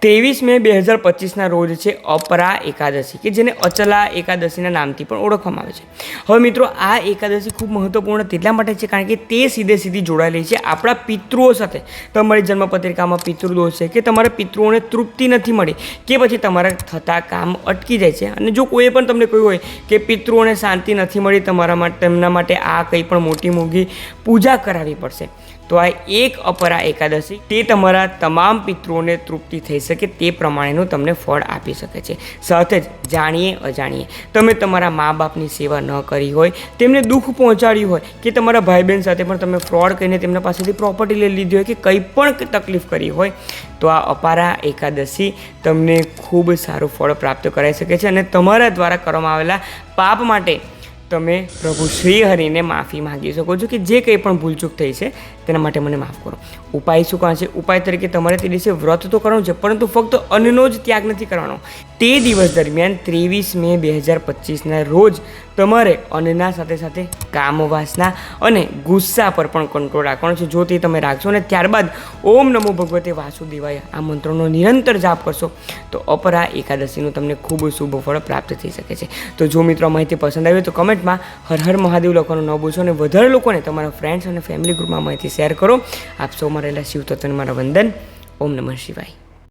23 મે 2025ના રોજ છે અપરા એકાદશી, કે જેને અચલા એકાદશીના નામથી પણ ઓળખવામાં આવે છે. હવે મિત્રો, આ એકાદશી ખૂબ મહત્વપૂર્ણ તેટલા માટે છે કારણ કે તે સીધી જોડાયેલી છે આપણા પિતૃઓ સાથે. તમારી જન્મપત્રિકામાં પિતૃદોષ છે, કે તમારા પિતૃઓને તૃપ્તિ નથી મળી, કે પછી તમારા થતા કામ અટકી જાય છે, અને જો કોઈ પણ તમને કહ્યું હોય કે પિતૃઓને શાંતિ નથી મળી, તમારા માટે તેમના માટે આ કંઈ પણ મોટી મોંઘી પૂજા કરાવવી પડશે, તો આ એક અપરા એકાદશી તે તમારા તમામ પિતૃઓને તૃપ્તિ થઈ શકે તે પ્રમાણેનું તમને ફળ આપી શકે છે. સાથે જ જાણીએ અજાણીએ તમે તમારા મા બાપની સેવા ન કરી હોય, તેમને દુઃખ પહોંચાડ્યું હોય, કે તમારા ભાઈ બહેન સાથે પણ તમે ફ્રોડ કરીને તેમના પાસેથી પ્રોપર્ટી લઈ લીધી હોય, કે કંઈ પણ તકલીફ કરી હોય, તો આ અપારા એકાદશી તમને ખૂબ સારું ફળ પ્રાપ્ત કરાવી શકે છે. અને તમારા દ્વારા કરવામાં આવેલા પાપ માટે તમે પ્રભુ શ્રી હરિને માફી માગી શકો છો, કે જે કંઈ પણ ભૂલચૂક થઈ છે તેના માટે મને માફ કરો. ઉપાય શું કાં છે? ઉપાય તરીકે તમારે તે દિવસે વ્રત તો કરવાનું છે, પરંતુ ફક્ત અન્નનો જ ત્યાગ નથી કરવાનો. તે દિવસ દરમિયાન 23 મે 2025ના રોજ તમારે અન્નના સાથે સાથે કામ વાસના અને ગુસ્સા પર પણ કંટ્રોલ રાખવાનો છે. જો તે તમે રાખશો અને ત્યારબાદ ઓમ નમો ભગવતે વાસુદેવાય આ મંત્રનો નિરંતર જાપ કરશો, તો અપરા એકાદશીનું તમને ખૂબ શુભ ફળ પ્રાપ્ત થઈ શકે છે. તો જો મિત્રો માહિતી પસંદ આવી તો કમેન્ટમાં હર હર મહાદેવ લખવાનું ન ભૂલશો, અને વધારે લોકોને તમારા ફ્રેન્ડ્સ અને ફેમિલી ગ્રુપમાં માહિતી શેર કરો. આપ સૌમાં રહેલા શિવ તત્વને મારા વંદન. ઓમ નમઃ શિવાય.